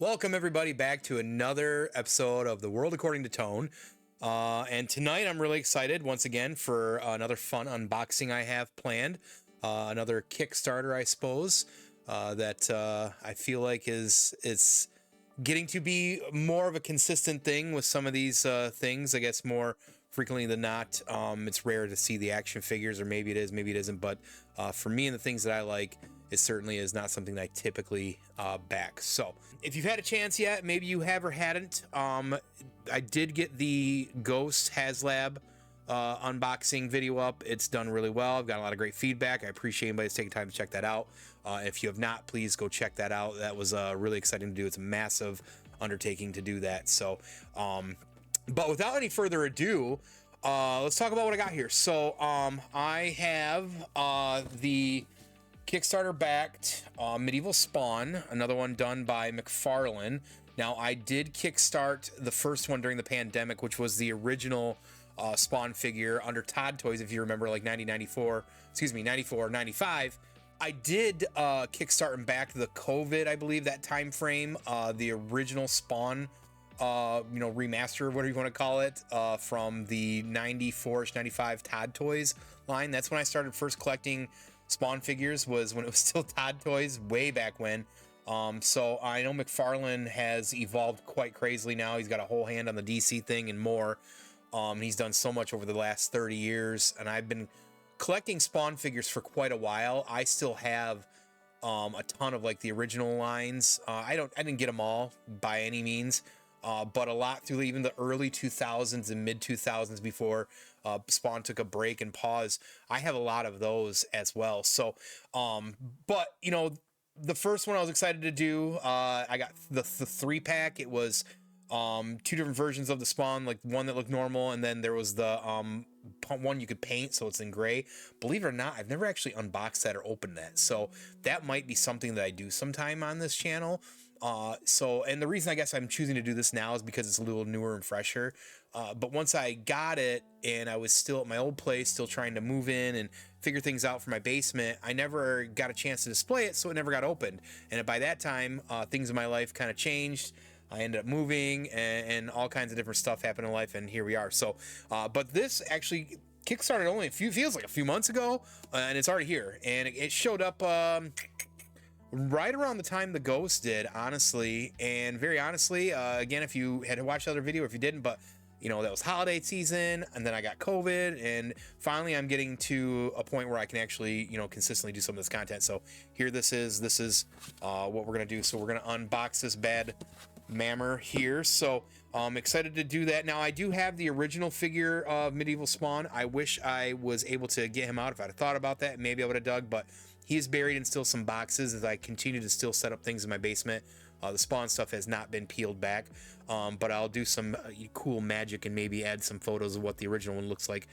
Welcome everybody back to another episode of The World According to Tone. And tonight I'm really excited once again for another fun unboxing I have planned. Another Kickstarter, I suppose, that I feel like is getting to be more of a consistent thing with some of these things. I guess more frequently than not, it's rare to see the action figures, or maybe it is, maybe it isn't. But for me and the things that I like, it certainly is not something that I typically back. So if you've had a chance yet, maybe you have or hadn't, I did get the Ghost HasLab unboxing video up. It's done really well. I've got a lot of great feedback. I appreciate anybody that's taking time to check that out. If you have not, please go check that out. That was really exciting to do. It's a massive undertaking to do that. So, but without any further ado, let's talk about what I got here. So I have the Kickstarter backed Medieval Spawn, another one done by McFarlane. Now, I did kickstart the first one during the pandemic, which was the original Spawn figure under Todd Toys, if you remember, like 94, 95. I did kickstart and back the COVID, I believe, that time frame, the original Spawn, remaster, whatever you want to call it, from the 94ish, 95 Todd Toys line. That's when I started first collecting Spawn figures, was when it was still Todd Toys, way back when. So I know McFarlane has evolved quite crazily now. He's got a whole hand on the DC thing and more. He's done so much over the last 30 years, and I've been collecting Spawn figures for quite a while. I still have a ton of like the original lines. I didn't get them all by any means, but a lot through even the early 2000s and mid 2000s before Spawn took a break and pause. I have a lot of those as well. So, but you know, the first one I was excited to do, I got the 3-pack. It was two different versions of the Spawn, like one that looked normal, and then there was the one you could paint, so it's in gray. Believe it or not, I've never actually unboxed that or opened that, so that might be something that I do sometime on this channel. And the reason I guess I'm choosing to do this now is because it's a little newer and fresher. But once I got it and I was still at my old place, still trying to move in and figure things out for my basement, I never got a chance to display it, so it never got opened. And by that time, things in my life kind of changed. I ended up moving, and all kinds of different stuff happened in life, and here we are. So, but this actually kickstarted only feels like a few months ago, and it's already here. And it showed up right around the time the Ghost did, honestly. And very honestly, again, if you had watched the other video, if you didn't, but you know, that was holiday season, and then I got COVID, and finally I'm getting to a point where I can actually, you know, consistently do some of this content. So here this is what we're gonna do. So we're gonna unbox this bad mammer here. So I'm excited to do that. Now, I do have the original figure of Medieval Spawn. I wish I was able to get him out. If I'd have thought about that, maybe I would have dug, but he is buried in still some boxes as I continue to still set up things in my basement. The Spawn stuff has not been peeled back, but I'll do some cool magic and maybe add some photos of what the original one looks like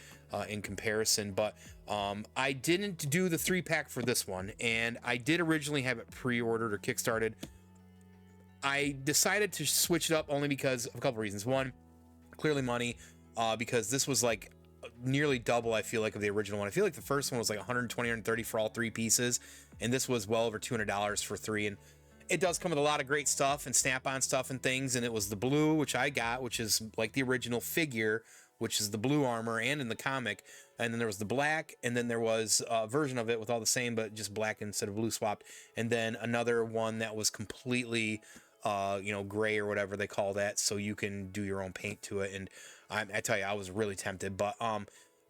in comparison. But I didn't do the 3-pack for this one, and I did originally have it pre-ordered or kickstarted. I decided to switch it up only because of a couple reasons. One, clearly money, because this was like nearly double, I feel like, of the original one. I feel like the first one was like $120, $130 for all 3 pieces, and this was well over $200 for 3. And it does come with a lot of great stuff and snap-on stuff and things. And it was the blue, which I got, which is like the original figure, which is the blue armor and in the comic. And then there was the black, and then there was a version of it with all the same, but just black instead of blue swapped. And then another one that was completely gray or whatever they call that, so you can do your own paint to it. And I tell you, I was really tempted, but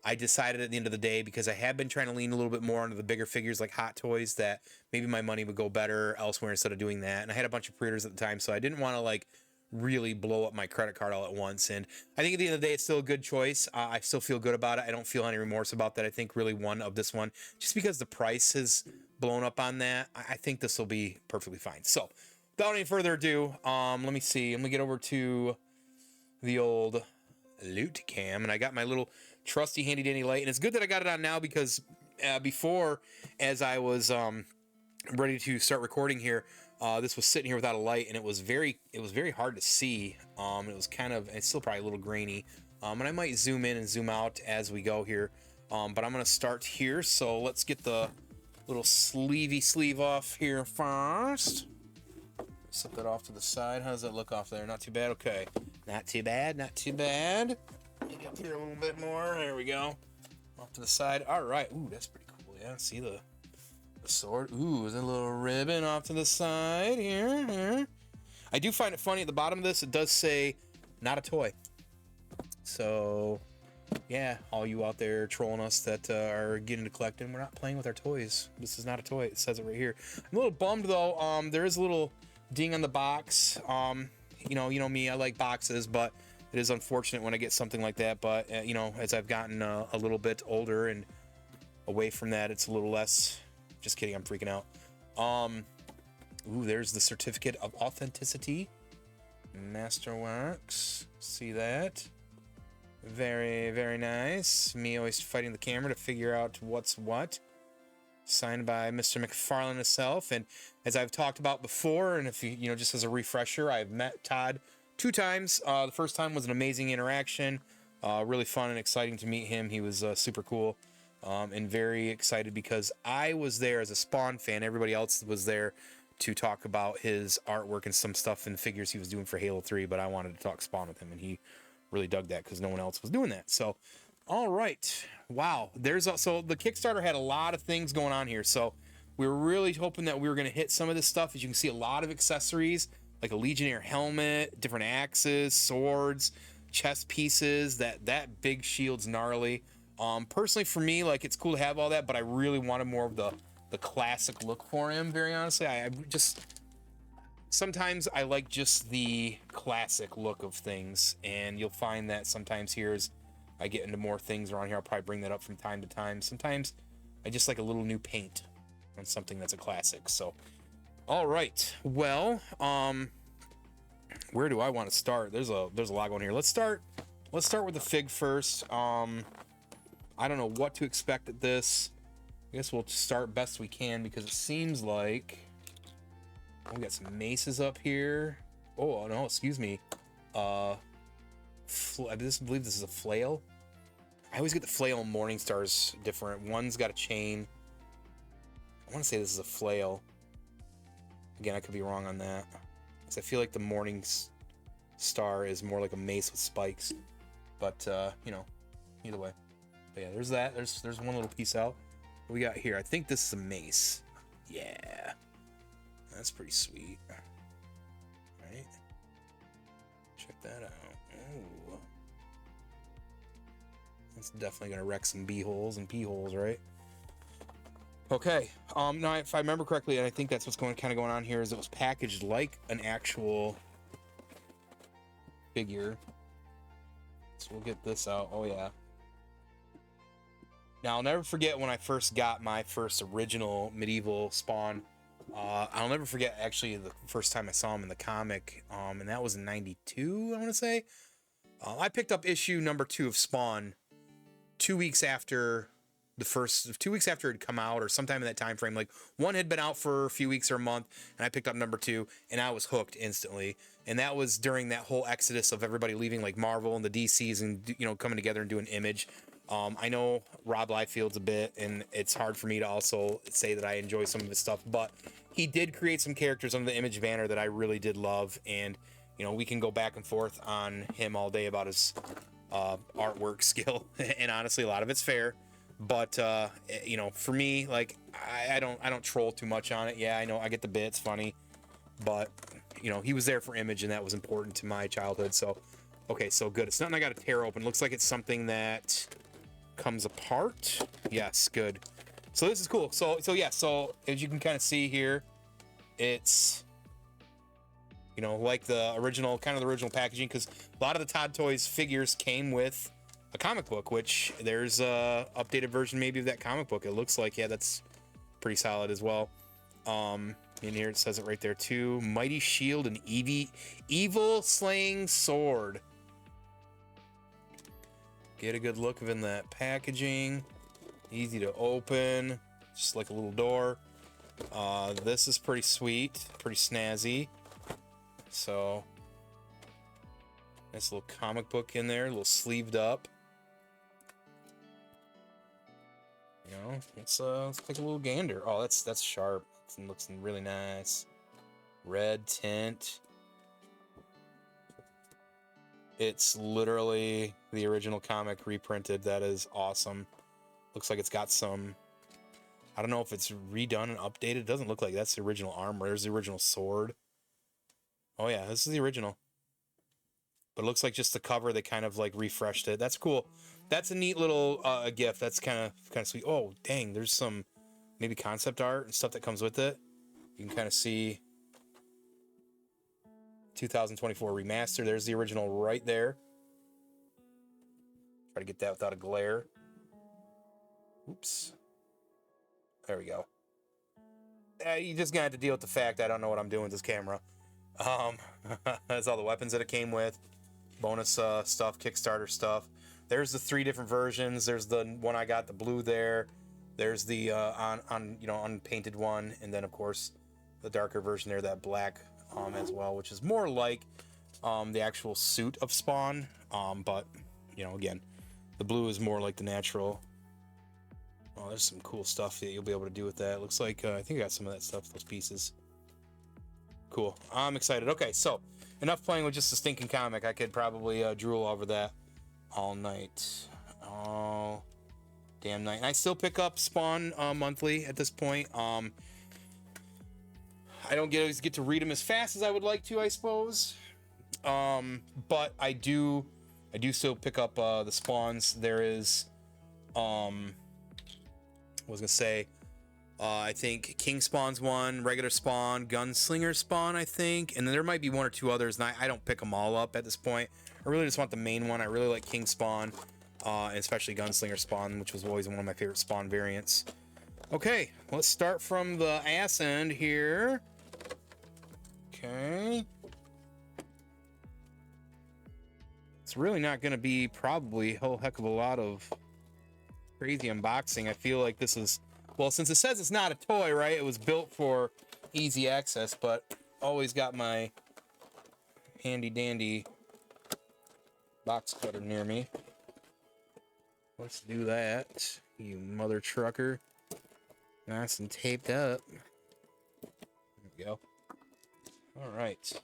I decided at the end of the day, because I had been trying to lean a little bit more onto the bigger figures like Hot Toys, that maybe my money would go better elsewhere instead of doing that. And I had a bunch of pre-orders at the time, so I didn't want to like really blow up my credit card all at once. And I think at the end of the day, it's still a good choice. I still feel good about it. I don't feel any remorse about that. I think really one of this one, just because the price has blown up on that, I think this will be perfectly fine. So without any further ado, let me see. I'm gonna get over to the old loot cam, and I got my little trusty handy dandy light. And it's good that I got it on now, because before, as I was ready to start recording here, this was sitting here without a light, and it was very hard to see. It was it's still probably a little grainy, and I might zoom in and zoom out as we go here, but I'm gonna start here. So let's get the little sleevey sleeve off here first. Set that off to the side. How does that look off there? Not too bad. Okay. Not too bad. Not too bad. Maybe up here a little bit more. There we go. Off to the side. All right. Ooh, that's pretty cool. Yeah. See the sword. Ooh, there's a little ribbon off to the side here. I do find it funny at the bottom of this. It does say, "Not a toy." So, yeah, all you out there trolling us that are getting to collecting, we're not playing with our toys. This is not a toy. It says it right here. I'm a little bummed though. There is a little ding on the box. You know me. I like boxes, but it is unfortunate when I get something like that. But you know, as I've gotten a little bit older and away from that, it's a little less. Just kidding. I'm freaking out. Ooh, there's the certificate of authenticity. Masterworks. See that? Very, very nice. Me always fighting the camera to figure out what's what. Signed by Mr. McFarlane himself. And as I've talked about before, and if you know, just as a refresher, I've met Todd 2 times. The first time was an amazing interaction. Really fun and exciting to meet him. He was super cool. And very excited because I was there as a Spawn fan. Everybody else was there to talk about his artwork and some stuff and figures he was doing for Halo 3, but I wanted to talk Spawn with him, and he really dug that because no one else was doing that. So, all right. Wow. So the Kickstarter had a lot of things going on here. So we were really hoping that we were going to hit some of this stuff. As you can see, a lot of accessories, like a Legionnaire helmet, different axes, swords, chest pieces. That big shield's gnarly. Personally, for me, like, it's cool to have all that, but I really wanted more of the classic look for him, very honestly. I just... Sometimes I like just the classic look of things, and you'll find that sometimes here as I get into more things around here, I'll probably bring that up from time to time. Sometimes I just like a little new paint on something that's a classic. So, all right. Well, where do I want to start? There's a lot going here. Let's start with the fig first. I don't know what to expect at this. I guess we'll start best we can because it seems like we got some maces up here. Oh no, excuse me. I believe this is a flail. I always get the flail and Morningstar's different. One's got a chain. I want to say this is a flail. Again, I could be wrong on that. Because I feel like the Morningstar is more like a mace with spikes. But you know, either way. But yeah, there's that. There's one little piece out. What we got here? I think this is a mace. Yeah. That's pretty sweet. Right? Check that out. Oh. That's definitely going to wreck some B-holes and P-holes, right? Okay. Now, if I remember correctly, and I think that's what's kind of going on here, is it was packaged like an actual figure. So we'll get this out. Oh, yeah. Now, I'll never forget when I first got my first original medieval Spawn. I'll never forget, actually, the first time I saw him in the comic, and that was in 92, I want to say. I picked up issue number 2 of Spawn 2 weeks after it had come out, or sometime in that time frame. Like, one had been out for a few weeks or a month, and I picked up number 2, and I was hooked instantly. And that was during that whole exodus of everybody leaving, like Marvel and the DCs, and, you know, coming together and doing Image. I know Rob Liefeld's a bit, and it's hard for me to also say that I enjoy some of his stuff, but he did create some characters under the Image banner that I really did love, and, you know, we can go back and forth on him all day about his artwork skill, and honestly, a lot of it's fair, but, you know, for me, like, I don't troll too much on it. Yeah, I know, I get the bit, it's funny, but, you know, he was there for Image, and that was important to my childhood, so, okay, so good. It's nothing I gotta tear open. Looks like it's something that comes apart. Yes, good. So this is cool. So yeah, so as you can kind of see here, it's, you know, like the original, kind of the original packaging, because a lot of the Todd Toys figures came with a comic book, which there's a updated version maybe of that comic book. It looks like, yeah, that's pretty solid as well. In here it says it right there too. Mighty Shield and Evil Slaying Sword. Get a good look of in that packaging. Easy to open, just like a little door. This is pretty sweet, pretty snazzy. So, nice little comic book in there, a little sleeved up. You know, let's take a little gander. Oh, that's sharp. It looks really nice. Red tint. It's literally the original comic reprinted. That is awesome. Looks like it's got some, I don't know if it's redone and updated. It doesn't look like that's the original armor. There's the original sword. Oh yeah, this is the original. But it looks like just the cover, they kind of like refreshed it. That's cool. That's a neat little gift. That's kind of sweet. Oh, dang, there's some maybe concept art and stuff that comes with it. You can kind of see 2024 remaster. There's the original right there. Try to get that without a glare. Oops. There we go. You just gonna have to deal with the fact I don't know what I'm doing with this camera. That's all the weapons that it came with. Bonus stuff, Kickstarter stuff. There's the 3 different versions. There's the one I got, the blue there. There's the unpainted one, and then of course the darker version there, that black as well, which is more like the actual suit of Spawn. But again, the blue is more like the natural. Oh, there's some cool stuff that you'll be able to do with that. It looks like I think I got some of that stuff, those pieces. Cool. I'm excited. Okay, so enough playing with just a stinking comic. I could probably drool over that all night. All damn night. And I still pick up Spawn monthly at this point. I don't always get to read them as fast as I would like to, I suppose. But I do still pick up the Spawns. There is I was gonna say I think King Spawn's one, regular Spawn, Gunslinger Spawn, I think, and then there might be 1 or 2 others, and I don't pick them all up at this point. I really just want the main one. I really like King Spawn, and especially Gunslinger Spawn, which was always one of my favorite Spawn variants. Okay, let's start from the ass end here. Okay. It's really not going to be probably a whole heck of a lot of crazy unboxing. I feel like this is, well, since it says it's not a toy, right? It was built for easy access, but always got my handy dandy box cutter near me. Let's do that, you mother trucker. Nice and taped up. There we go. All right.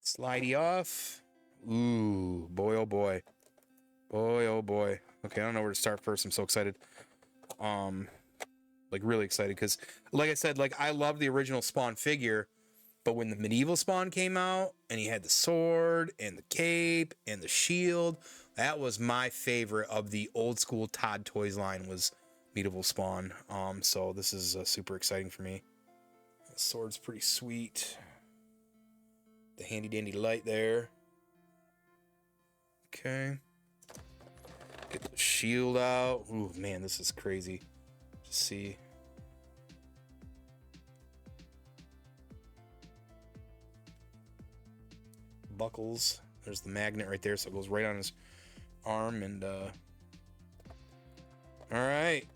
Slidey off. Ooh, boy, oh boy. Boy, oh boy. Okay, I don't know where to start first. I'm so excited. Like really excited because, like I said, like I love the original Spawn figure, but when the medieval Spawn came out and he had the sword and the cape and the shield, that was my favorite of the old school Todd Toys line, was medieval Spawn. So this is super exciting for me. The sword's pretty sweet. The handy dandy light there. Okay. Get the shield out. Ooh, man, this is crazy. Just see. Buckles. There's the magnet right there, so it goes right on his arm. And all right.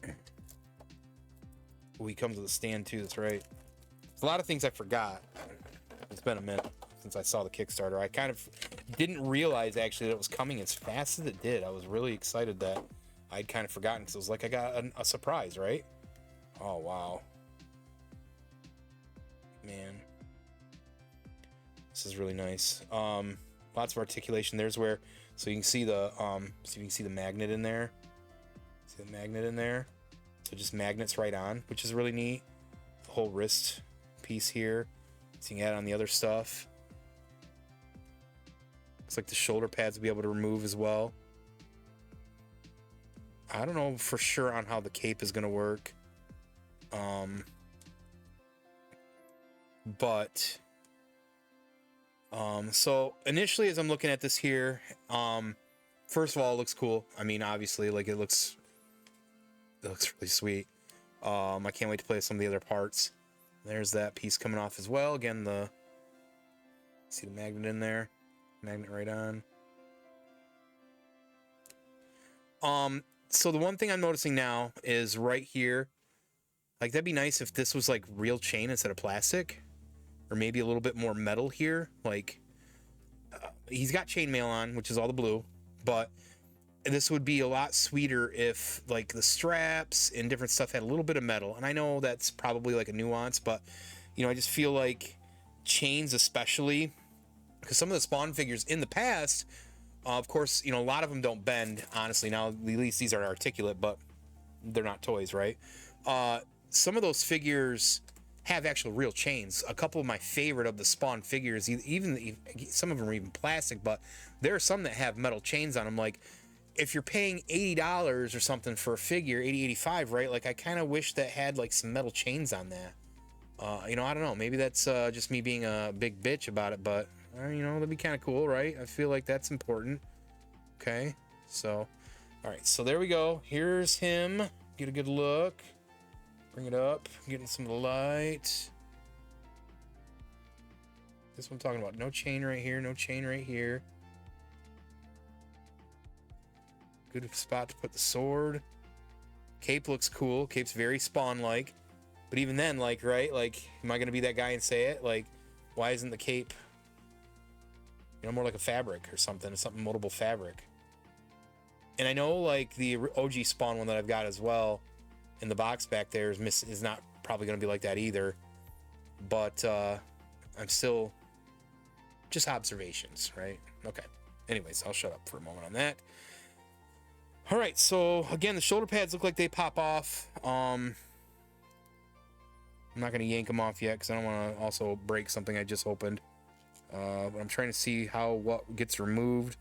Oh, he comes with a stand too. That's right. There's a lot of things I forgot. It's been a minute since I saw the Kickstarter. I kind of didn't realize actually that it was coming as fast as it did. I was really excited that I'd kind of forgotten because it was like I got a surprise, right? Oh wow, man, this is really nice. Lots of articulation. There's where, so you can see the magnet in there. See the magnet in there? So just magnets right on, which is really neat. The whole wrist piece here. So you can add on the other stuff. Looks like the shoulder pads will be able to remove as well. I don't know for sure on how the cape is going to work. So initially as I'm looking at this here, first of all, it looks cool. I mean, obviously, like it looks really sweet. I can't wait to play some of the other parts. There's that piece coming off as well. Again, see the magnet in there. Magnet right on. So the one thing I'm noticing now is right here, like that'd be nice if this was like real chain instead of plastic, or maybe a little bit more metal here. Like he's got chainmail on, which is all the blue, but this would be a lot sweeter if like the straps and different stuff had a little bit of metal. And I know that's probably like a nuance, but you know, I just feel like chains especially, because some of the Spawn figures in the past, of course, you know, a lot of them don't bend, honestly. Now, at least these are articulate, but they're not toys, right? Some of those figures have actual real chains. A couple of my favorite of the Spawn figures, even some of them are even plastic, but there are some that have metal chains on them. Like, if you're paying $80 or something for a figure, 80, 85, right? Like, I kind of wish that had like some metal chains on that. You know, I don't know. Maybe that's just me being a big bitch about it, but you know, that'd be kind of cool, right? I feel like that's important. Okay, so, all right, so there we go. Here's him. Get a good look. Bring it up. Getting some of the light. This one I'm talking about. No chain right here. No chain right here. Good spot to put the sword. Cape looks cool. Cape's very Spawn-like. But even then, like, right? Like, am I going to be that guy and say it? Like, why isn't the cape, you know, more like a fabric or something? Something moldable fabric. And I know, like, the OG Spawn one that I've got as well in the box back there is not probably going to be like that either. But I'm still just observations, right? Okay. Anyways, I'll shut up for a moment on that. All right, so again, the shoulder pads look like they pop off. I'm not going to yank them off yet because I don't want to also break something I just opened. But I'm trying to see what gets removed.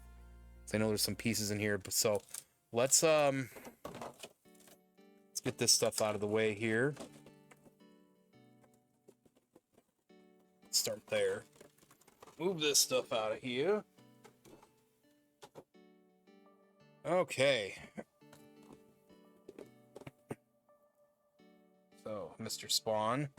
I know there's some pieces in here, but so let's get this stuff out of the way here. Start there. Move this stuff out of here. Okay. So, Mr. Spawn.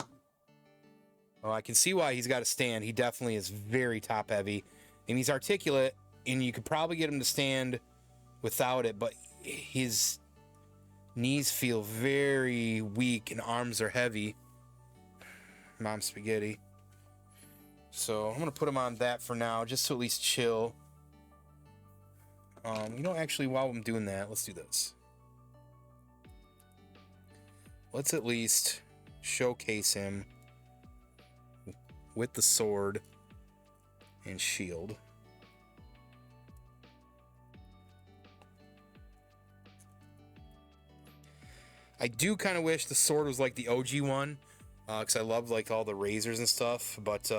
Oh, I can see why he's got a stand. He definitely is very top heavy. And he's articulate, and you could probably get him to stand without it, but his knees feel very weak and arms are heavy. Mom spaghetti. So I'm going to put him on that for now, just to at least chill. You know, actually, while I'm doing that, let's do this. Let's at least showcase him with the sword and shield. I do kind of wish the sword was like the OG one, because I love like all the razors and stuff, but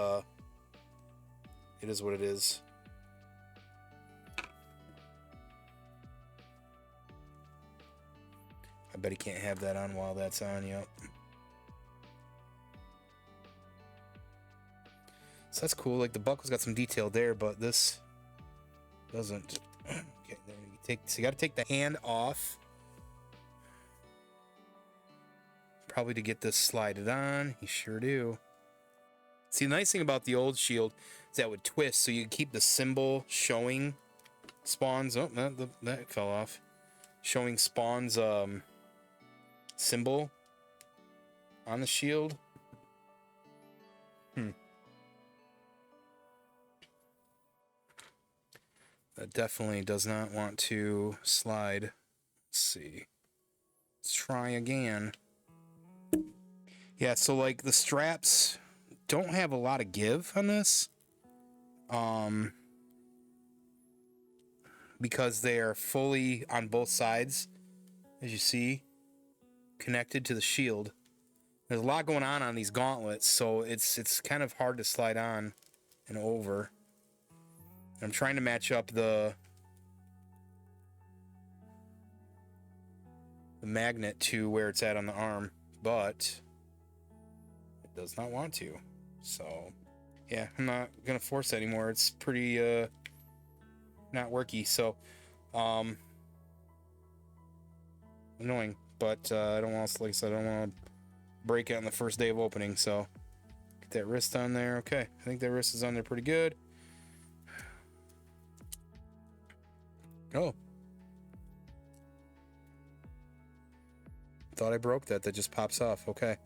it is what it is. I bet he can't have that on while that's on, yep. So that's cool, like the buckle's got some detail there, but this doesn't. Okay, so you gotta take the hand off. Probably to get this slided on. You sure do. See, the nice thing about the old shield is that would twist, so you can keep the symbol showing Spawn's. Oh, that fell off. Showing Spawn's symbol on the shield. That definitely does not want to slide. Let's see. Let's try again. Yeah, so like the straps don't have a lot of give on this. Because they are fully on both sides, as you see, connected to the shield. There's a lot going on these gauntlets, so it's kind of hard to slide on and over. I'm trying to match up the magnet to where it's at on the arm, but it does not want to. So yeah, I'm not gonna force it anymore. It's pretty not worky, so annoying, but I don't want to, like I said, I don't want to break it on the first day of opening. So get that wrist on there. Okay, I think that wrist is on there pretty good. Oh, thought I broke that. That just pops off. Okay.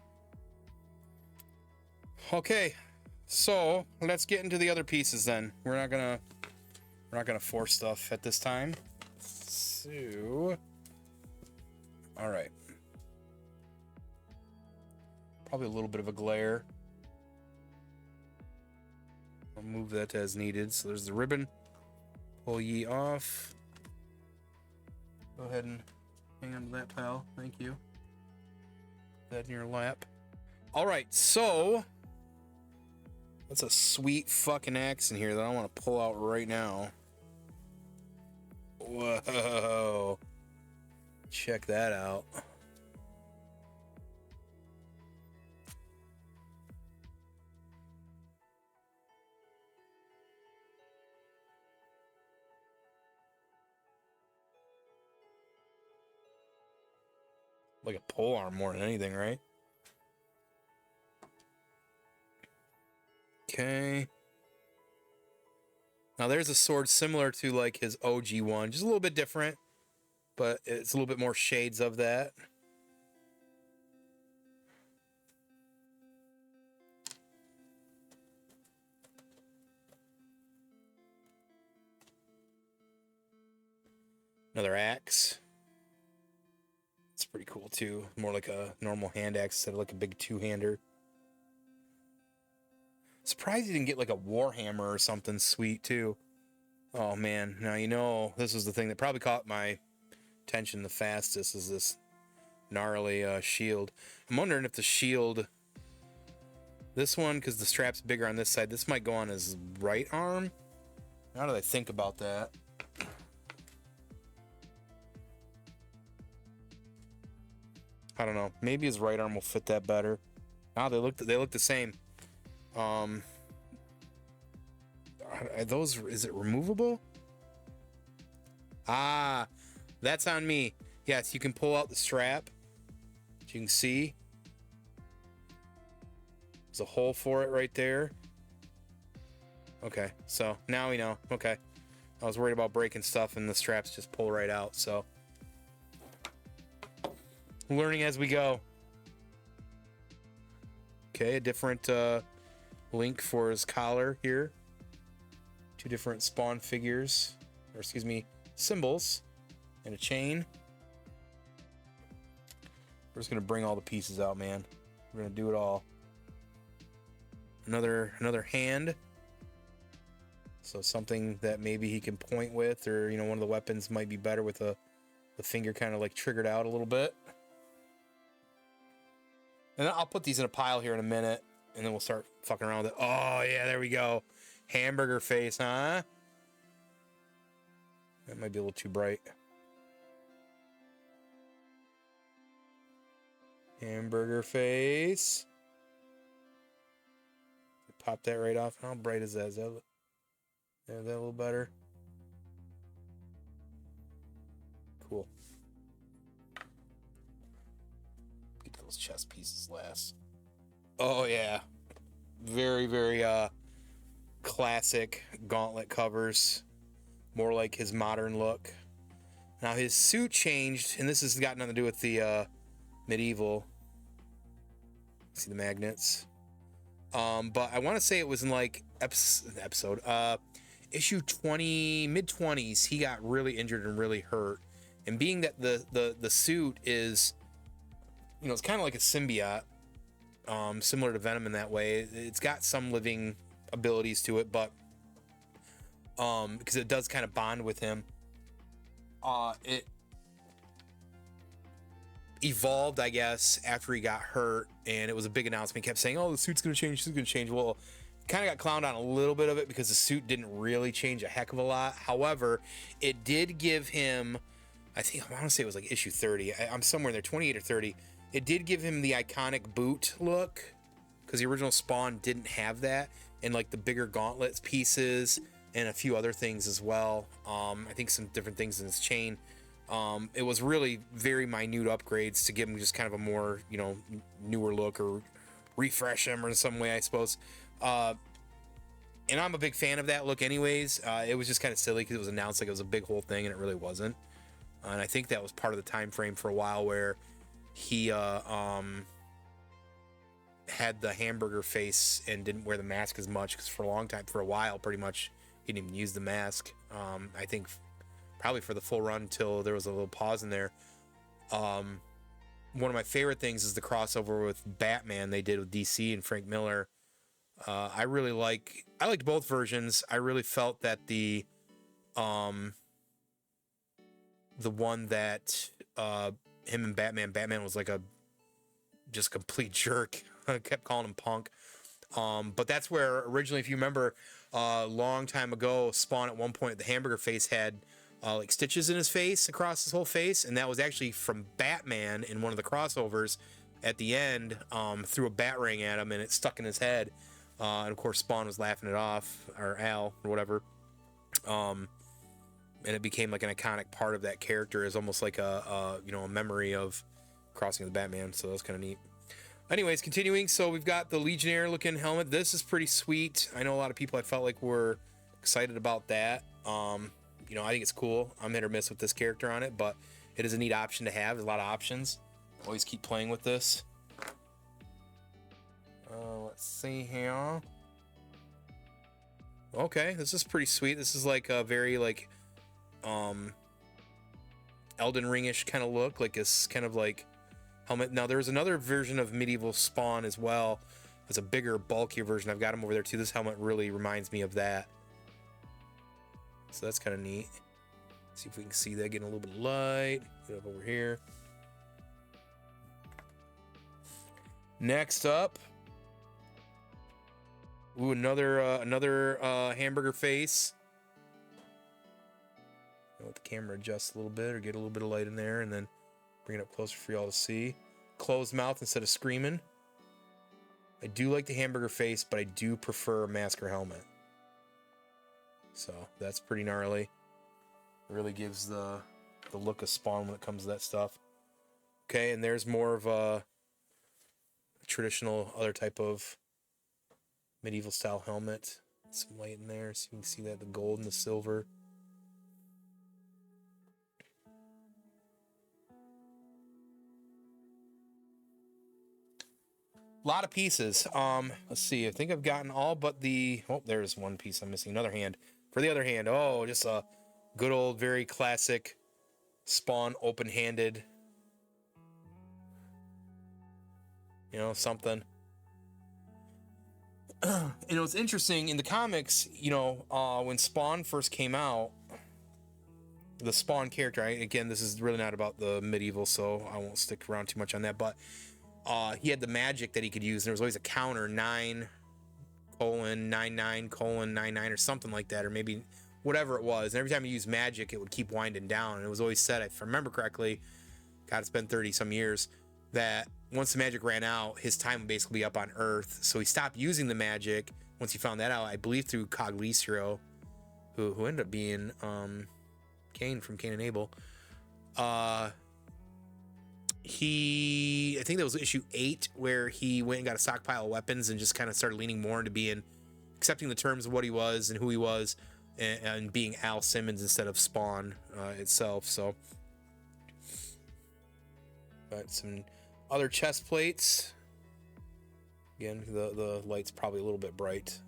Okay, so let's get into the other pieces then. We're not gonna force stuff at this time. Let's So, all right. Probably a little bit of a glare. I'll move that as needed. So there's the ribbon. Pull ye off. Go ahead and hang on to that, pal. Thank you. Put that in your lap. All right, so that's a sweet fucking axe in here that I want to pull out right now. Whoa. Check that out. Like a pole arm more than anything, right? Okay. Now there's a sword similar to like his OG one, just a little bit different, but it's a little bit more shades of that. Another axe. It's pretty cool too. More like a normal hand axe instead of like a big two-hander. Surprised you didn't get like a warhammer or something sweet too. Oh man, now you know this was the thing that probably caught my attention the fastest is this gnarly shield. I'm wondering if the shield, this one, because the strap's bigger on this side, this might go on his right arm. How do I think about that? I don't know. Maybe his right arm will fit that better. Ah, they look the same. Are those, is it removable? Ah, that's on me. Yes, you can pull out the strap. As you can see, there's a hole for it right there. Okay, so now we know. Okay, I was worried about breaking stuff and the straps just pull right out, so learning as we go. Okay, a different link for his collar here. Two different spawn figures, or excuse me, symbols, and a chain. We're just gonna bring all the pieces out, man. We're gonna do it all. Another hand. So something that maybe he can point with, or you know, one of the weapons might be better with the finger kind of like triggered out a little bit. And then I'll put these in a pile here in a minute, and then we'll start fucking around with it. Oh yeah, there we go. Hamburger face, huh? That might be a little too bright. Hamburger face. Pop that right off. How bright is that? Is that a little better? Cool. Get those chest pieces last. Oh yeah. Very, very classic gauntlet covers. More like his modern look. Now his suit changed, and this has got nothing to do with the medieval. See the magnets. But I want to say it was in like episode issue 20, mid-20s, he got really injured and really hurt. And being that the suit is, you know, it's kind of like a symbiote, similar to Venom in that way. It's got some living abilities to it, but because it does kind of bond with him. It evolved, I guess, after he got hurt, and it was a big announcement. He kept saying, oh, the suit's gonna change, it's gonna change. Well, kind of got clowned on a little bit of it because the suit didn't really change a heck of a lot. However, it did give him, I want to say it was like issue 30. I'm somewhere in there, 28 or 30. It did give him the iconic boot look, because the original Spawn didn't have that, and like the bigger gauntlets pieces and a few other things as well. I think some different things in his chain. It was really very minute upgrades to give him just kind of a more, you know, newer look, or refresh him or in some way, I suppose. And I'm a big fan of that look anyways. It was just kind of silly because it was announced like it was a big whole thing, and it really wasn't. And I think that was part of the time frame for a while where he had the hamburger face and didn't wear the mask as much, because for a long time, for a while, pretty much he didn't even use the mask. I think probably for the full run until there was a little pause in there. One of my favorite things is the crossover with Batman they did with DC and Frank Miller. I liked both versions. I really felt that the one that him and Batman was like a just complete jerk. I kept calling him Punk. But that's where originally, if you remember, a long time ago, Spawn at one point, the hamburger face had like stitches in his face across his whole face, and that was actually from Batman in one of the crossovers. At the end, threw a bat ring at him, and it stuck in his head. And of course, Spawn was laughing it off, or Al, or whatever. And it became like an iconic part of that character, as almost like a memory of crossing the Batman. So that's kind of neat. Anyways, continuing. So we've got the Legionnaire looking helmet. This is pretty sweet. I know a lot of people I felt like were excited about that. I think it's cool. I'm hit or miss with this character on it, but it is a neat option to have. There's a lot of options. Always keep playing with this. Let's see here. Okay, this is pretty sweet. This is like a very like Elden Ring-ish kind of look, like it's kind of like helmet. Now there's another version of Medieval Spawn as well. It's a bigger, bulkier version. I've got him over there too. This helmet really reminds me of that. So that's kind of neat. See if we can see that getting a little bit of light. Get up over here. Next up, ooh, another hamburger face. I'll let the camera adjust a little bit or get a little bit of light in there, and then bring it up closer for y'all to see. Closed mouth instead of screaming. I do like the hamburger face, but I do prefer a masker helmet. So that's pretty gnarly. It really gives the look of Spawn when it comes to that stuff. Okay, and there's more of a traditional other type of medieval style helmet. Some light in there so you can see that, the gold and the silver. A lot of pieces. Let's see. I think I've gotten all but the... Oh, there's one piece I'm missing. Another hand. For the other hand, oh, just a good old, very classic Spawn open-handed. Something. It's interesting. In the comics, when Spawn first came out, the Spawn character, again, this is really not about the medieval, so I won't stick around too much on that, but he had the magic that he could use, and there was always a counter, 9:99:99 or something like that, or maybe whatever it was. And every time he used magic, it would keep winding down. And it was always said, if I remember correctly, God, it's been 30 some years, that once the magic ran out, his time would basically be up on Earth. So he stopped using the magic once he found that out, I believe through Coglicio, who ended up being Cain from Cain and Abel. I think that was issue 8, where he went and got a stockpile of weapons and just kind of started leaning more into being, accepting the terms of what he was and who he was, and being Al Simmons instead of Spawn itself. So, but some other chest plates. Again, the light's probably a little bit bright.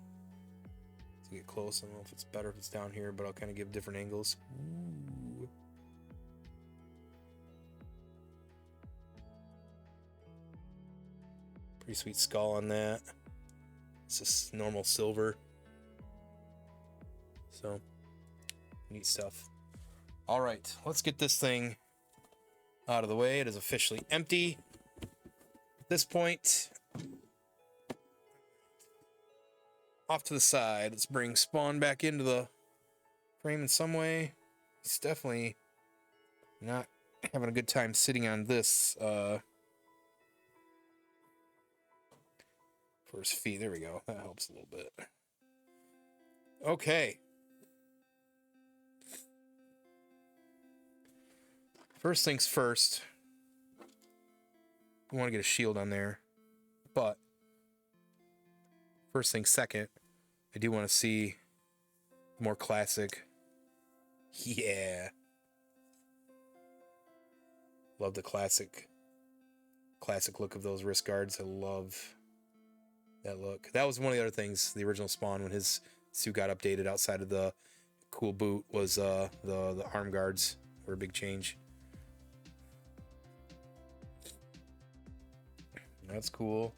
To get close, I don't know if it's better if it's down here, but I'll kind of give different angles. Ooh. Pretty sweet skull on that. It's just normal silver. So, neat stuff. All right, let's get this thing out of the way. It is officially empty at this point. Off to the side. Let's bring Spawn back into the frame in some way. He's definitely not having a good time sitting on this for his feet. There we go. That helps a little bit. Okay. First things first. We want to get a shield on there. But first thing second, I do want to see more classic. Yeah. Love the classic look of those wrist guards. I love that look. That was one of the other things, the original Spawn, when his suit got updated outside of the cool boot was the arm guards were a big change. That's cool.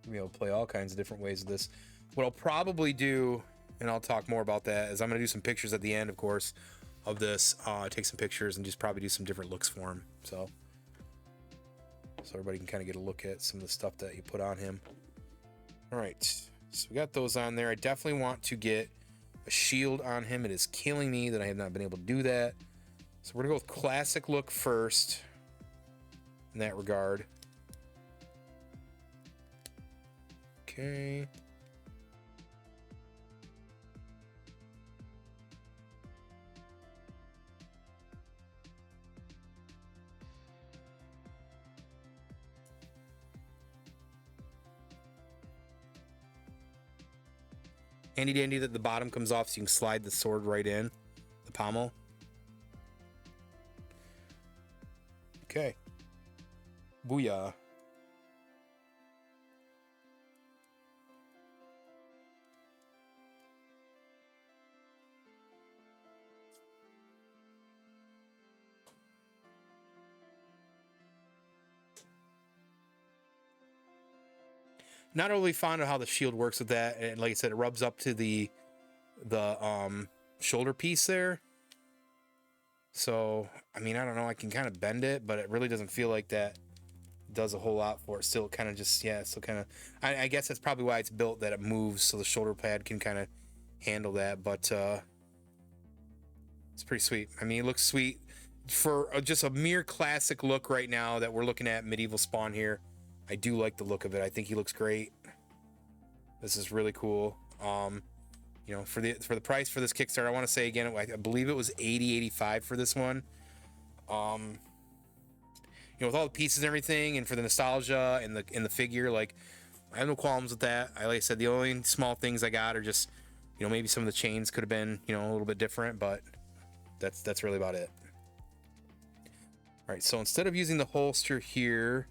You'll be able to play all kinds of different ways with this. What I'll probably do, and I'll talk more about that, is I'm going to do some pictures at the end, of course, of this. Take some pictures and just probably do some different looks for him. So everybody can kind of get a look at some of the stuff that you put on him. All right, so we got those on there. I definitely want to get a shield on him. It is killing me that I have not been able to do that. So we're going to go with classic look first in that regard. Okay. Handy dandy that the bottom comes off so you can slide the sword right in the pommel. Okay. Booyah. Not really fond of how the shield works with that, and like I said, it rubs up to the shoulder piece there. So I mean, I don't know, I can kind of bend it, but it really doesn't feel like that does a whole lot for it. Still kind of just, yeah, still kind of, I guess that's probably why it's built, that it moves so the shoulder pad can kind of handle that. But it's pretty sweet. I mean, it looks sweet for just a mere classic look right now that we're looking at medieval Spawn here. I do like the look of it. I think he looks great. This is really cool. You know, for the price for this Kickstarter, I want to say again, I believe it was $80.85 for this one. You know, with all the pieces and everything, and for the nostalgia and the figure, like, I have no qualms with that. Like I said, the only small things I got are just, you know, maybe some of the chains could have been, you know, a little bit different, but that's really about it. All right, so instead of using the holster here,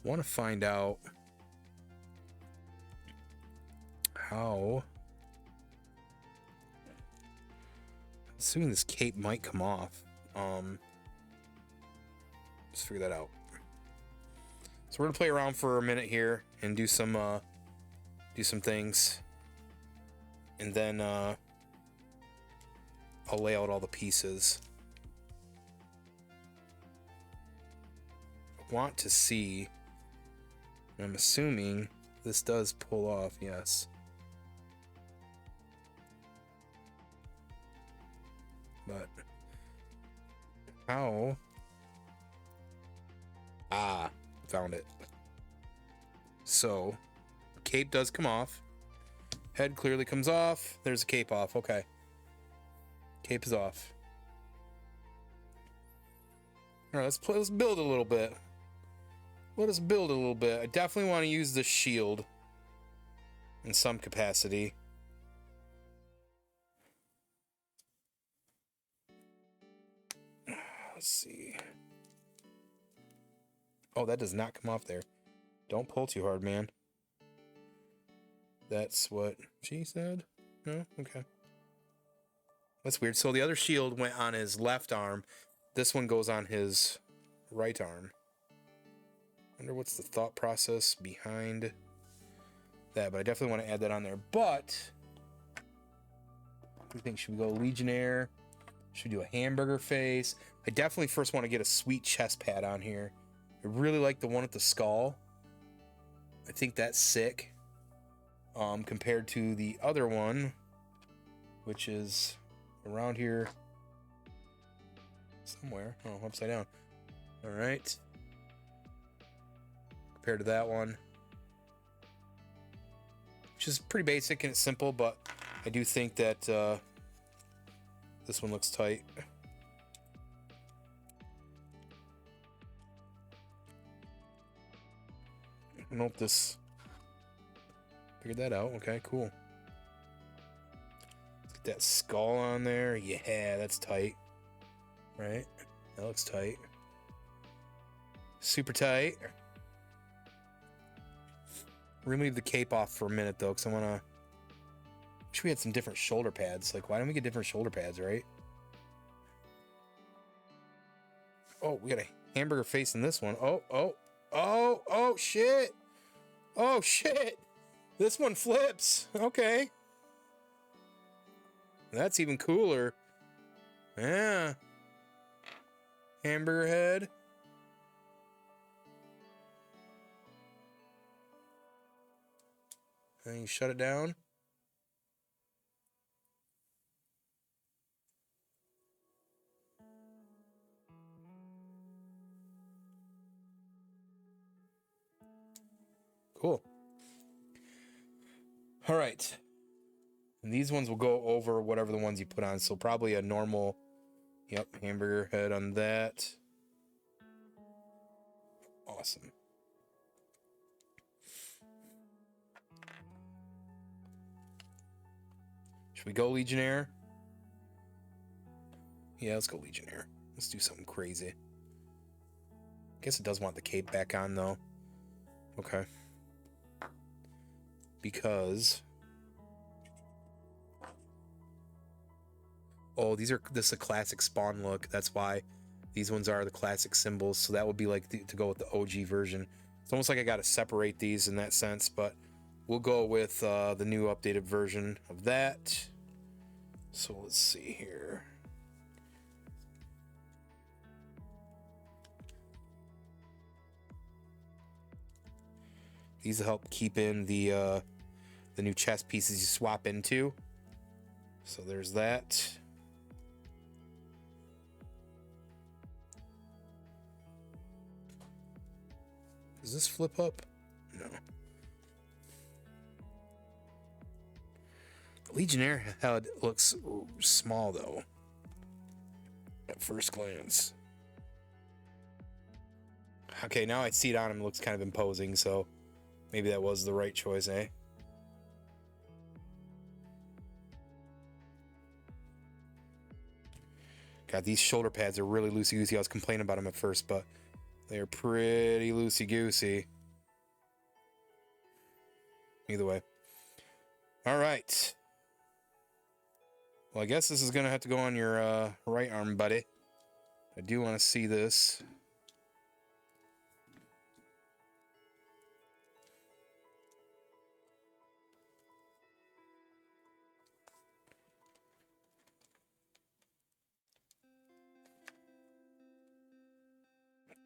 I want to find out how. Assuming this cape might come off. Let's figure that out. So we're gonna play around for a minute here and do some things, and then I'll lay out all the pieces. I want to see. I'm assuming this does pull off, yes. But how? Ah, found it. So, cape does come off. Head clearly comes off. There's a cape off. Okay. Cape is off. All right, let's build a little bit. Let us build a little bit. I definitely want to use the shield in some capacity. Let's see. Oh, that does not come off there. Don't pull too hard, man. That's what she said? No? Okay. That's weird. So the other shield went on his left arm. This one goes on his right arm. Wonder what's the thought process behind that, but I definitely want to add that on there. But what do you think? Should we go Legionnaire? Should we do a hamburger face? I definitely first want to get a sweet chest pad on here. I really like the one with the skull. I think that's sick. Compared to the other one, which is around here somewhere. Oh, upside down. All right. Compared to that one, which is pretty basic and it's simple, but I do think that this one looks tight. I don't know if this figured that out. Okay, cool. Let's get that skull on there. Yeah, that's tight. Right? That looks tight. Super tight. We're gonna leave the cape off for a minute though, because I wanna. wish we had some different shoulder pads. Like, why don't we get different shoulder pads, right? Oh, we got a hamburger face in this one. Oh, shit. Oh, shit. This one flips. Okay. That's even cooler. Yeah. Hamburger head. And you shut it down. Cool. All right. And these ones will go over whatever the ones you put on. So probably a normal, yep, hamburger head on that. Awesome. Should we go Legionnaire? Yeah, let's go Legionnaire. Let's do something crazy. Guess it does want the cape back on, though. Okay. Because... oh, this is a classic Spawn look. That's why these ones are the classic symbols. So that would be like to go with the OG version. It's almost like I got to separate these in that sense, but we'll go with the new updated version of that. So let's see here. These will help keep in the new chest pieces you swap into. So there's that. Does this flip up? No. Legionnaire head looks small though. At first glance. Okay, now I see it on him. It looks kind of imposing, so maybe that was the right choice, eh? God, these shoulder pads are really loosey-goosey. I was complaining about them at first, but they're pretty loosey-goosey. Either way. All right. Well, I guess this is going to have to go on your right arm, buddy. I do want to see this.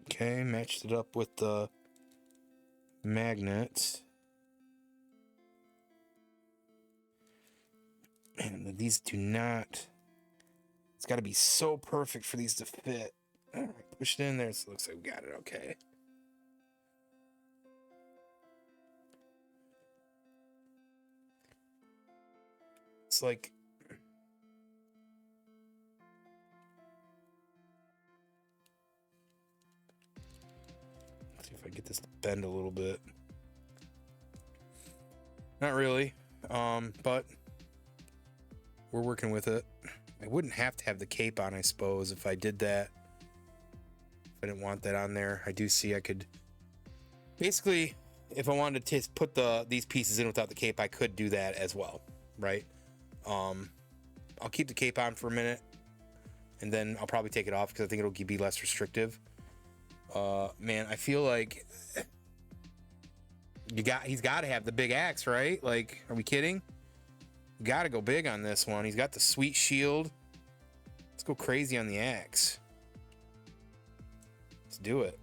Okay, matched it up with the magnet. And these do not... it's got to be so perfect for these to fit. All right, push it in there, so it looks like we got it okay. It's like... let's see if I get this to bend a little bit. Not really, but we're working with it. I wouldn't have to have the cape on, I suppose, if I did that. If I didn't want that on there. I do see I could... basically, if I wanted to put these pieces in without the cape, I could do that as well, right? I'll keep the cape on for a minute, and then I'll probably take it off because I think it'll be less restrictive. Man, I feel like he's got to have the big axe, right? Like, are we kidding? Got to go big on this one. He's got the sweet shield. Let's go crazy on the axe. Let's do it.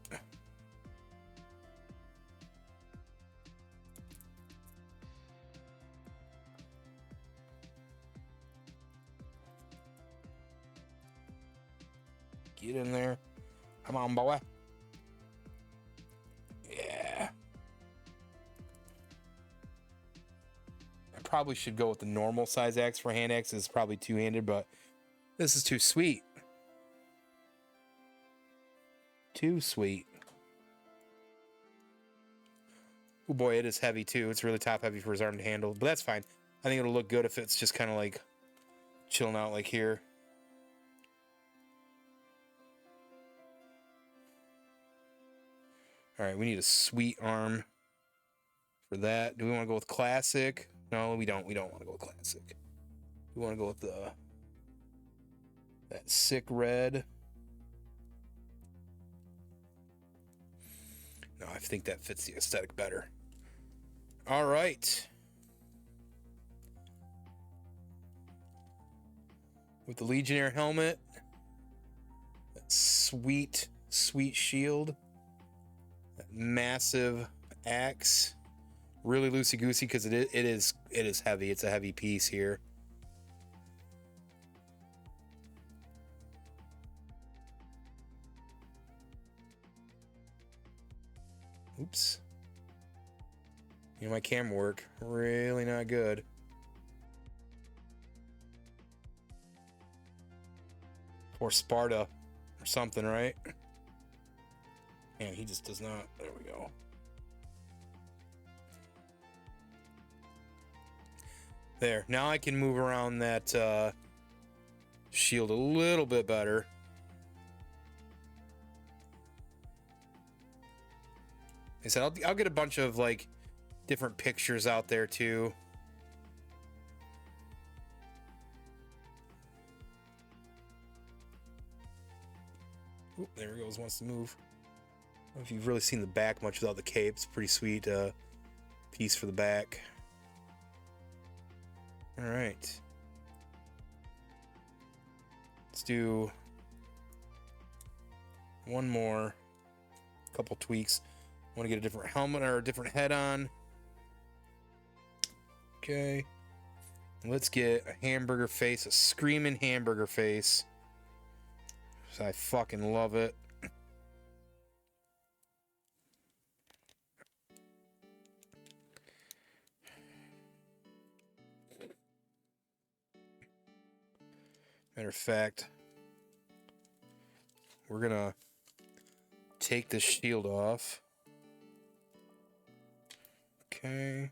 Get in there. Come on, boy. Yeah. I probably should go with the normal size axe for hand axe. It's probably two-handed, but this is too sweet. Too sweet. Oh boy, it is heavy too. It's really top heavy for his arm to handle, but that's fine. I think it'll look good if it's just kind of like chilling out like here. All right, we need a sweet arm for that. Do we want to go with classic? No, we don't. We don't want to go with classic. We want to go with that sick red. No, I think that fits the aesthetic better. All right. With the Legionnaire helmet, that sweet, sweet shield, that massive axe, really loosey-goosey because it is heavy. It's a heavy piece here. Oops. You know, my camera work really not good. Or Sparta or something, right? Man, he just does not. There we go. There. Now I can move around that shield a little bit better. Like I said, I'll get a bunch of like different pictures out there too. Oop, there he goes, wants to move. I don't know if you've really seen the back much without the cape. It's a pretty sweet piece for the back. All right. Let's do one more. Couple tweaks. I want to get a different helmet or a different head on. Okay. Let's get a hamburger face, a screaming hamburger face. I fucking love it. Matter of fact, we're gonna take this shield off. Okay.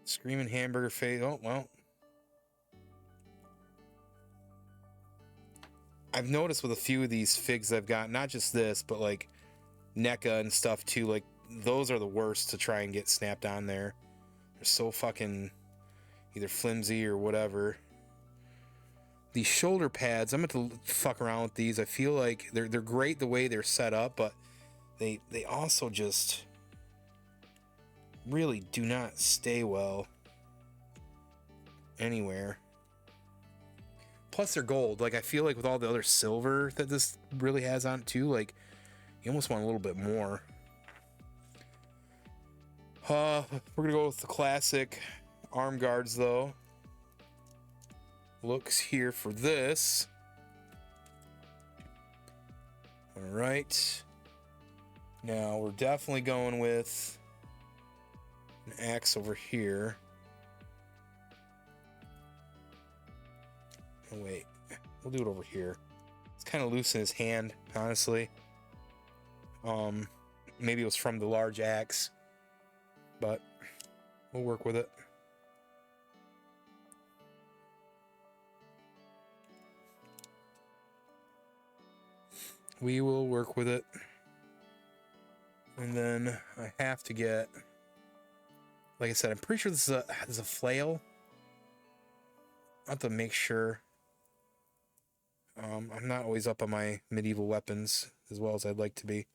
Screaming hamburger face. Oh, well. I've noticed with a few of these figs I've got, not just this, but like NECA and stuff too, like those are the worst to try and get snapped on there. They're so fucking either flimsy or whatever. These shoulder pads, I'm going to fuck around with these. I feel like they're great the way they're set up, but they also just really do not stay well anywhere. Plus they're gold. Like I feel like with all the other silver that this really has on it too, like you almost want a little bit more. We're gonna go with the classic arm guards though. Looks here for this. All right. Now we're definitely going with an axe over here. Oh, wait, we'll do it over here. It's kind of loose in his hand, honestly. Maybe it was from the large axe, but we'll work with it. We will work with it. And then I have to get, like I said, I'm pretty sure this is a flail. I have to make sure. I'm not always up on my medieval weapons as well as I'd like to be.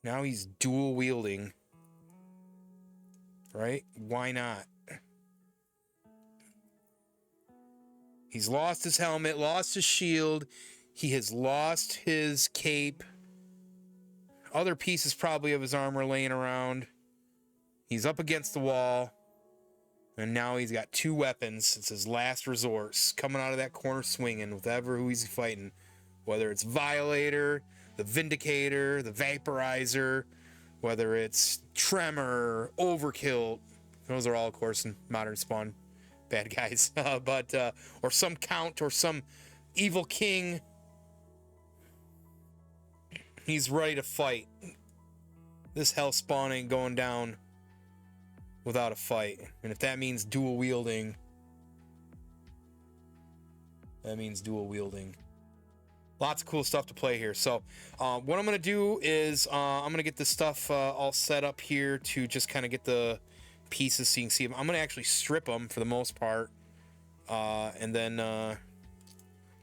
Now he's dual wielding. Right? Why not? He's lost his helmet, lost his shield. He has lost his cape. Other pieces probably of his armor laying around. He's up against the wall. And now he's got two weapons. It's his last resort. Coming out of that corner swinging with who he's fighting. Whether it's Violator, the Vindicator, the Vaporizer, whether it's Tremor, Overkill. Those are all, of course, in Modern Spawn bad guys. Or some Count or some evil king. He's ready to fight. This hellspawn ain't going down without a fight. And if that means dual wielding, that means dual wielding. Lots of cool stuff to play here. So what I'm going to do is I'm going to get this stuff all set up here to just kind of get the pieces so you can see them. I'm gonna actually strip them for the most part, and then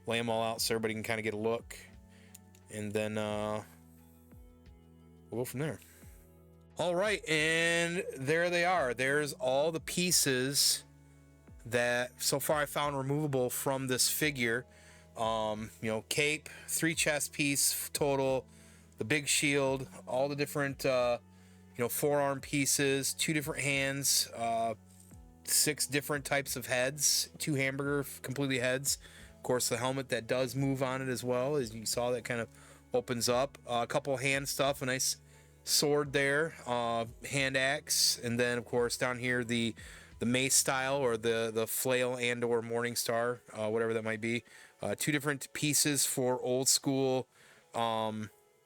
lay them all out so everybody can kind of get a look, and then we'll go from there. All right, and there they are. There's all the pieces that so far I found removable from this figure. You know, cape, 3 chest piece total, the big shield, all the different you know, forearm pieces, 2 different hands, 6 different types of heads, 2 hamburger completely heads. Of course, the helmet that does move on it as well, as you saw, that kind of opens up. A couple hand stuff, a nice sword there, hand axe, and then of course down here the mace style, or the flail and or morning star, whatever that might be. 2 different pieces for old school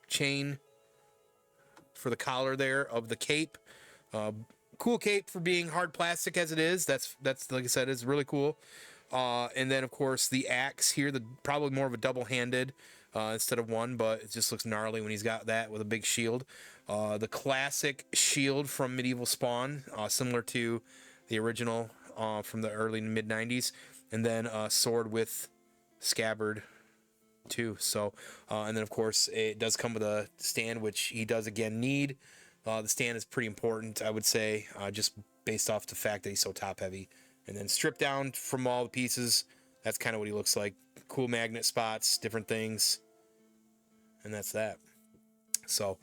chain for the collar there of the cape. Cool cape for being hard plastic as it is. That's like I said, is really cool. And then of course the axe here, the probably more of a double-handed instead of one, but it just looks gnarly when he's got that with a big shield. The classic shield from Medieval Spawn, similar to the original from the early mid 90s, and then a sword with scabbard too. So and then of course it does come with a stand, which he does again need. The stand is pretty important, I would say, just based off the fact that he's so top heavy. And then stripped down from all the pieces, that's kind of what he looks like. Cool magnet spots, different things, and that's that. So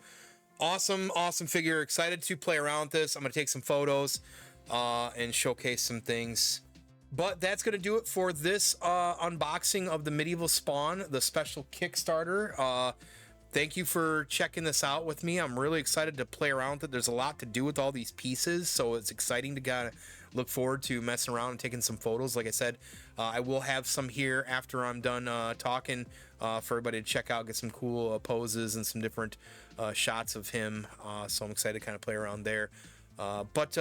awesome figure. Excited to play around with this. I'm gonna take some photos and showcase some things. But that's going to do it for this unboxing of the Medieval Spawn, the special Kickstarter. Thank you for checking this out with me. I'm really excited to play around with it. There's a lot to do with all these pieces, so it's exciting to kind of look forward to messing around and taking some photos. Like I said, I will have some here after I'm done talking for everybody to check out, get some cool poses and some different shots of him. So I'm excited to kind of play around there. But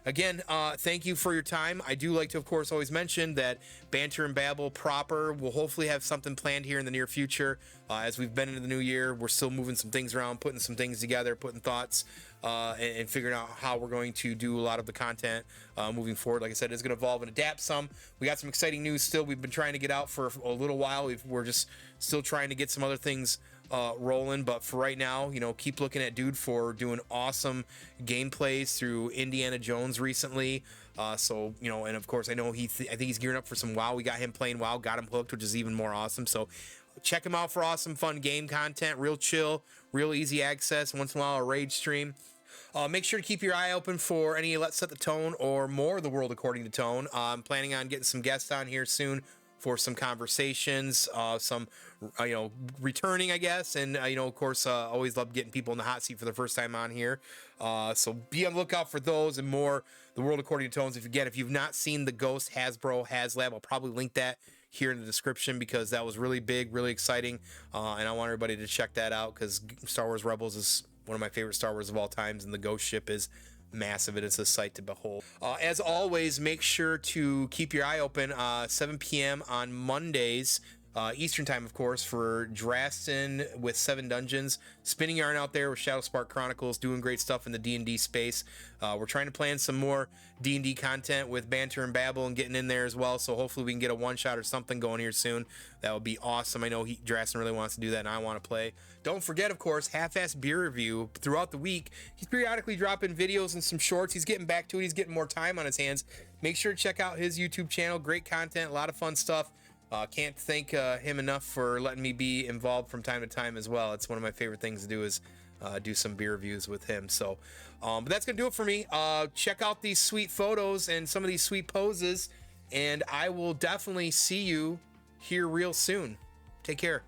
again, thank you for your time. I do like to, of course, always mention that Banter and Babble proper will hopefully have something planned here in the near future. As we've been into the new year, we're still moving some things around, putting some things together, putting thoughts, and figuring out how we're going to do a lot of the content moving forward. Like I said, it's going to evolve and adapt some. We got some exciting news still we've been trying to get out for a little while. We're just still trying to get some other things rolling, but for right now, you know, keep looking at Dude for doing awesome gameplays through Indiana Jones recently. So, you know, and of course I know I think he's gearing up for some WoW. We got him playing WoW, got him hooked, which is even more awesome. So check him out for awesome fun game content, real chill, real easy access, once in a while a raid stream. Make sure to keep your eye open for any Let's Set the Tone or more of The World According to Tone. I'm planning on getting some guests on here soon for some conversations, some you know, returning, I guess, and you know, of course, always love getting people in the hot seat for the first time on here. So be on the lookout for those and more. The World According to Tones. If you've not seen the Ghost Hasbro HasLab, I'll probably link that here in the description because that was really big, really exciting, and I want everybody to check that out because Star Wars Rebels is one of my favorite Star Wars of all times, and the Ghost ship is massive. It is a sight to behold. As always, make sure to keep your eye open 7 p.m. on Mondays, Eastern time, of course, for Drastin with 7 Dungeons, spinning yarn out there with Shadowspark Chronicles, doing great stuff in the D&D space. We're trying to plan some more D&D content with Banter and Babble and getting in there as well, so hopefully we can get a one-shot or something going here soon. That would be awesome. I know Drastin really wants to do that, and I want to play. Don't forget, of course, Half-Ass Beer Review throughout the week. He's periodically dropping videos and some shorts. He's getting back to it. He's getting more time on his hands. Make sure to check out his YouTube channel. Great content, a lot of fun stuff. Can't thank him enough for letting me be involved from time to time as well. It's one of my favorite things to do is do some beer reviews with him. So, but that's going to do it for me. Check out these sweet photos and some of these sweet poses, and I will definitely see you here real soon. Take care.